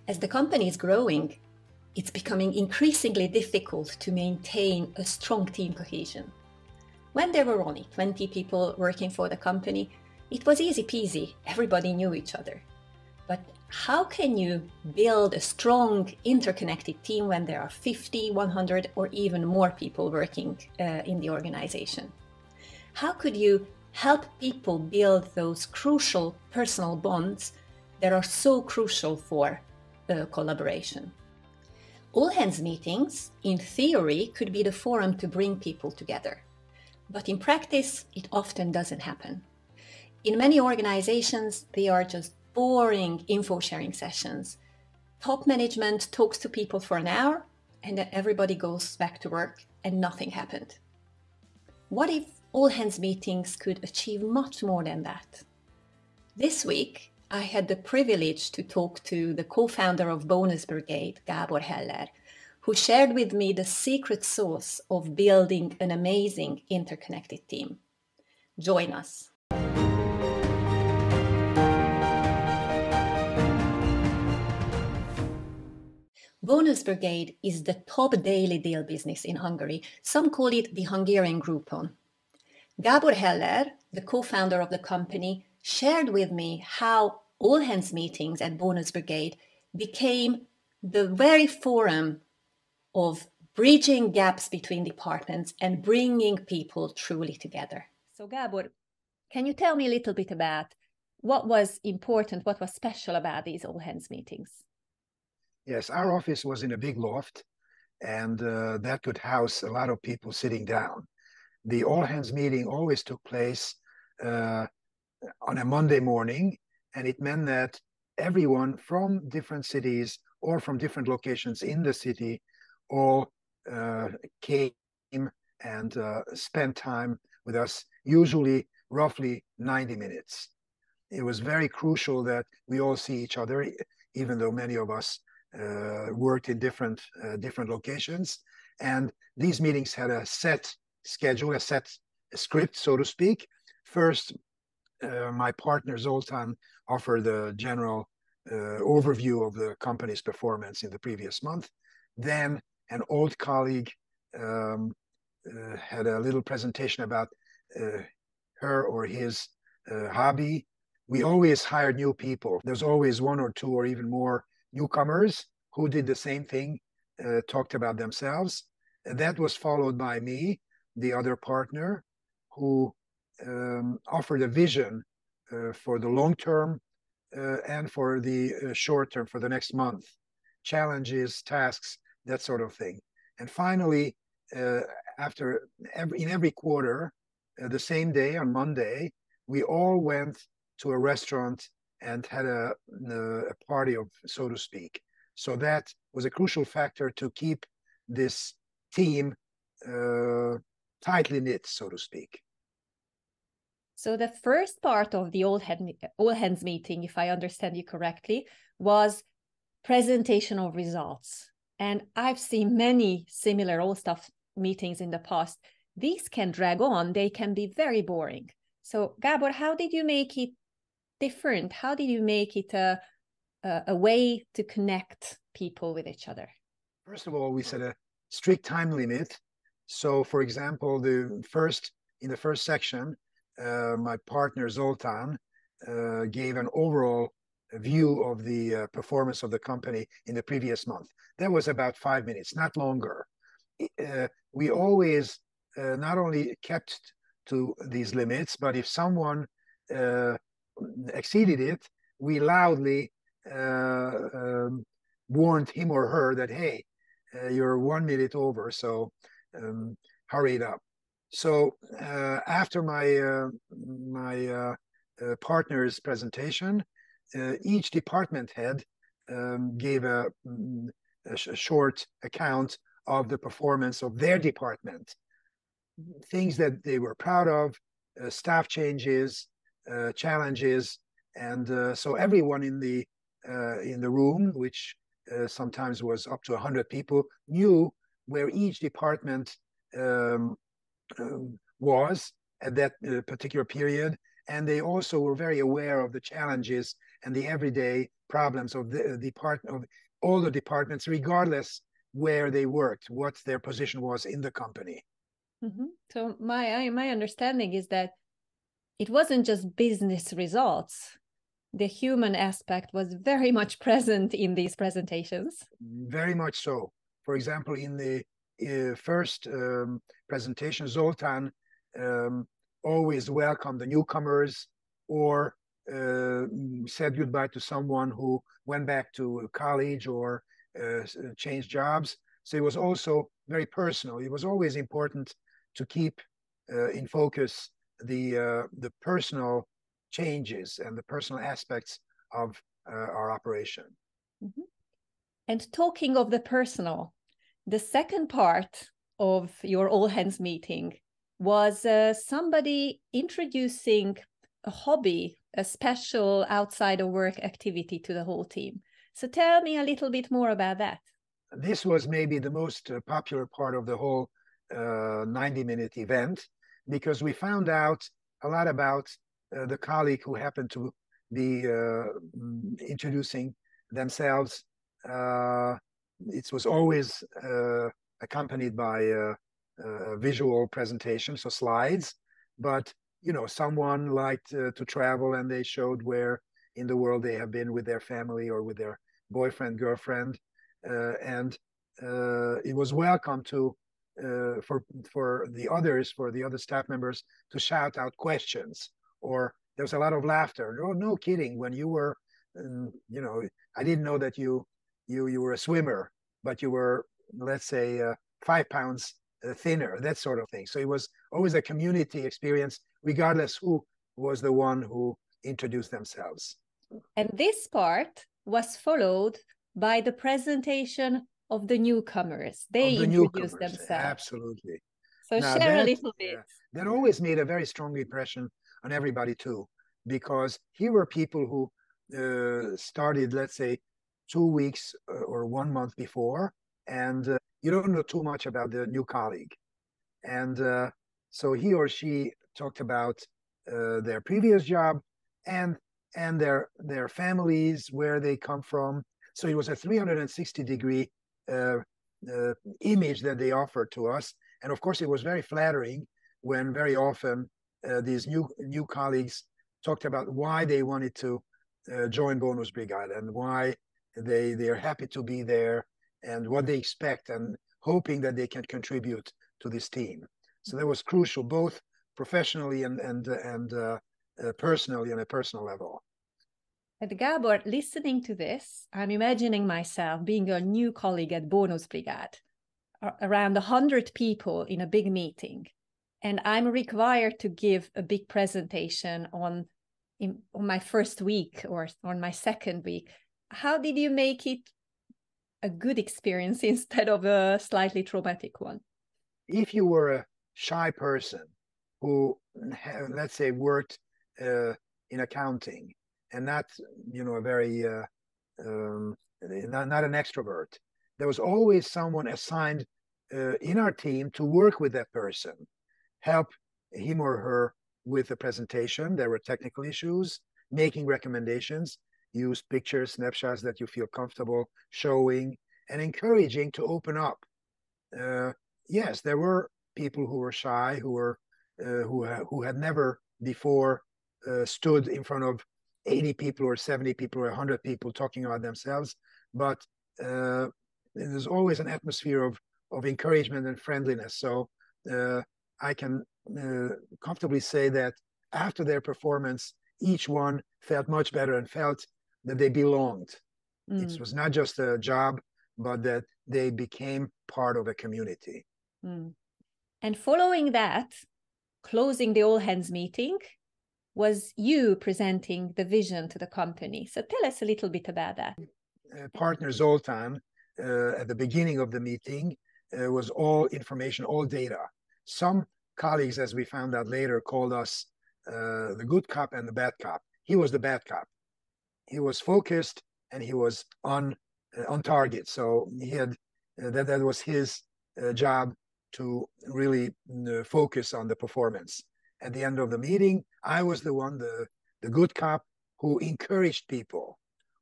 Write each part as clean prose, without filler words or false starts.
As the company is growing, it's becoming increasingly difficult to maintain a strong team cohesion. When there were only 20 people working for the company, it was easy peasy, everybody knew each other. But how can you build a strong, interconnected team when there are 50, 100, or even more people working in the organization? How could you help people build those crucial personal bonds that are so crucial for collaboration? All hands meetings, in theory, could be the forum to bring people together. But in practice, it often doesn't happen. In many organizations, they are just boring info sharing sessions. Top management talks to people for an hour and then everybody goes back to work and nothing happened. What if all hands meetings could achieve much more than that? This week, I had the privilege to talk to the co-founder of Bónusz Brigád, Gábor Heller, who shared with me the secret sauce of building an amazing interconnected team. Join us. Bónusz Brigád is the top daily deal business in Hungary. Some call it the Hungarian Groupon. Gábor Heller, the co-founder of the company, shared with me how all hands meetings at Bónusz Brigád became the very forum of bridging gaps between departments and bringing people truly together. So Gábor, can you tell me a little bit about what was important, what was special about these all hands meetings? Yes, our office was in a big loft, and that could house a lot of people sitting down. The all hands meeting always took place on a Monday morning, and it meant that everyone from different cities or from different locations in the city all came and spent time with us, usually roughly 90 minutes. It was very crucial that we all see each other, even though many of us worked in different locations. And these meetings had a set schedule, a set script, so to speak. First, my partner Zoltán offered a general overview of the company's performance in the previous month. Then an old colleague had a little presentation about her or his hobby. We always hired new people. There's always one or two or even more newcomers who did the same thing, talked about themselves. And that was followed by me, the other partner, who offered a vision for the long term and for the short term, for the next month, challenges, tasks, that sort of thing. And finally, in every quarter, the same day on Monday, we all went to a restaurant and had a party, so to speak. So that was a crucial factor to keep this team tightly knit, so to speak. So the first part of the all hands meeting, if I understand you correctly, was presentation of results. And I've seen many similar all staff meetings in the past. These can drag on, they can be very boring. So Gábor, how did you make it different? How did you make it a way to connect people with each other? First of all, we set a strict time limit. So for example, in the first section, my partner Zoltán gave an overall view of the performance of the company in the previous month. That was about 5 minutes, not longer. We always not only kept to these limits, but if someone exceeded it, we loudly warned him or her that, hey, you're 1 minute over, so hurry it up. So after my partner's presentation, each department head gave a short account of the performance of their department, things that they were proud of, staff changes, challenges, and so everyone in the room, which sometimes was up to 100 people, knew where each department was at that particular period, and they also were very aware of the challenges and the everyday problems of the department, of all the departments, regardless where they worked, what their position was in the company. Mm-hmm. So my understanding is that it wasn't just business results. The human aspect was very much present in these presentations. Very much so. For example, in the first presentation, Zoltán always welcomed the newcomers, or said goodbye to someone who went back to college or changed jobs. So it was also very personal. It was always important to keep in focus the personal changes and the personal aspects of our operation. Mm-hmm. And talking of the personal, the second part of your all hands meeting was somebody introducing a hobby, a special outside of work activity to the whole team. So tell me a little bit more about that. This was maybe the most popular part of the whole 90-minute event, because we found out a lot about the colleague who happened to be introducing themselves. It was always accompanied by a visual presentation, so slides. But someone liked to travel, and they showed where in the world they have been with their family or with their boyfriend, girlfriend, and it was welcome to for the other staff members to shout out questions. Or there was a lot of laughter. No kidding. When you were, I didn't know that you were a swimmer, but you were, let's say, 5 pounds thinner, that sort of thing. So it was always a community experience, regardless who was the one who introduced themselves. And this part was followed by the presentation of the newcomers. They introduced themselves. Absolutely. So now share a little bit. That always made a very strong impression on everybody too, because here were people who started, let's say, 2 weeks or 1 month before, and you don't know too much about the new colleague. And so he or she talked about their previous job and their families, where they come from. So it was a 360-degree image that they offered to us. And of course, it was very flattering when very often these new colleagues talked about why they wanted to join Bónusz Brigád, and why they're happy to be there, and what they expect, and hoping that they can contribute to this team. So that was crucial, both professionally and personally, on a personal level. And Gábor, listening to this, I'm imagining myself being a new colleague at Bónusz Brigád, around 100 people in a big meeting, and I'm required to give a big presentation on my first week or on my second week. How did you make it a good experience instead of a slightly traumatic one? If you were a shy person who, let's say, worked in accounting, and not, a very, not an extrovert, there was always someone assigned in our team to work with that person, help him or her with the presentation. There were technical issues, making recommendations, use pictures, snapshots that you feel comfortable showing, and encouraging to open up. Yes, there were people who were shy, who had never before stood in front of 80 people or 70 people or 100 people talking about themselves, but there's always an atmosphere of encouragement and friendliness. So I can comfortably say that after their performance, each one felt much better and felt that they belonged. It was not just a job, but that they became part of a community. And following that, closing the all hands meeting, was you presenting the vision to the company. So tell us a little bit about that. Partner Zoltán, at the beginning of the meeting, was all information, all data. Some colleagues, as we found out later, called us the good cop and the bad cop. He was the bad cop. He was focused and he was on target. So he had that was his job to really focus on the performance. At the end of the meeting, I was the one, the good cop, who encouraged people,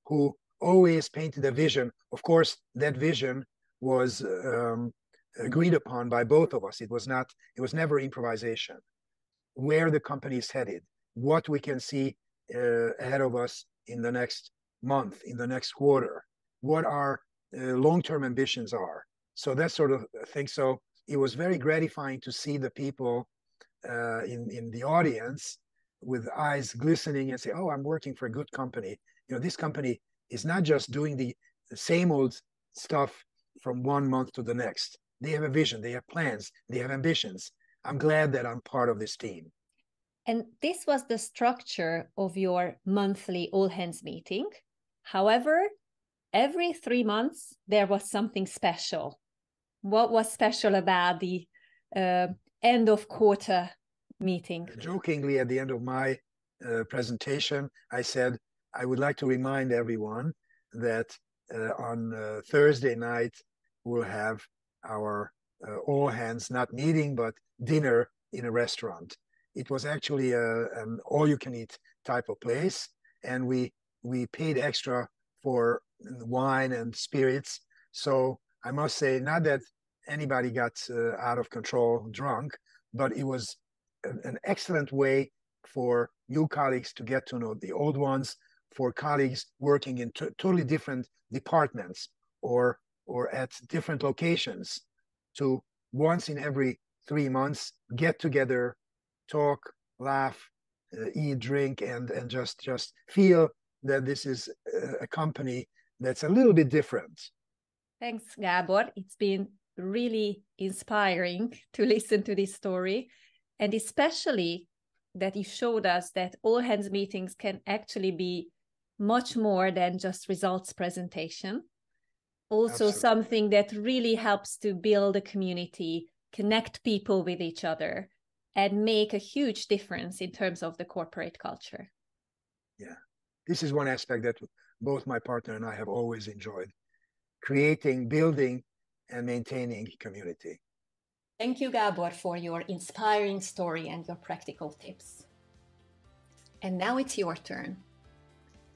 who always painted a vision. Of course, that vision was agreed upon by both of us. It was never improvisation. Where the company is headed, what we can see ahead of us in the next month, in the next quarter, what our long-term ambitions are. So that sort of thing. So it was very gratifying to see the people in the audience with eyes glistening and say, oh, I'm working for a good company. This company is not just doing the same old stuff from one month to the next. They have a vision, they have plans, they have ambitions. I'm glad that I'm part of this team. And this was the structure of your monthly all-hands meeting. However, every 3 months, there was something special. What was special about the end of quarter meeting? Jokingly, at the end of my presentation, I said, I would like to remind everyone that on Thursday night, we'll have our all hands, not meeting, but dinner in a restaurant. It was actually an all-you-can-eat type of place, and we paid extra for wine and spirits. So I must say, not that anybody got out of control drunk, but it was an excellent way for new colleagues to get to know the old ones, for colleagues working in totally different departments or at different locations to once in every 3 months get together, talk, laugh, eat, drink, and just feel that this is a company that's a little bit different. Thanks, Gábor. It's been really inspiring to listen to this story, and especially that you showed us that all hands meetings can actually be much more than just results presentation. Also Absolutely. something that really helps to build a community, connect people with each other, and make a huge difference in terms of the corporate culture. Yeah, this is one aspect that both my partner and I have always enjoyed: creating, building, and maintaining community. Thank you, Gábor, for your inspiring story and your practical tips. And now it's your turn.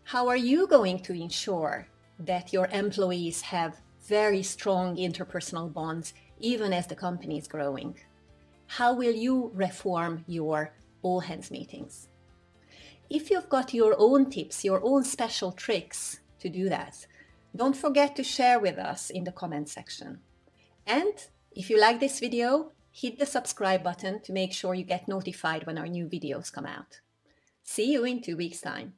How are you going to ensure that your employees have very strong interpersonal bonds even as the company is growing? How will you reform your all-hands meetings? If you've got your own tips, your own special tricks to do that, don't forget to share with us in the comment section. And if you like this video, hit the subscribe button to make sure you get notified when our new videos come out. See you in 2 weeks' time.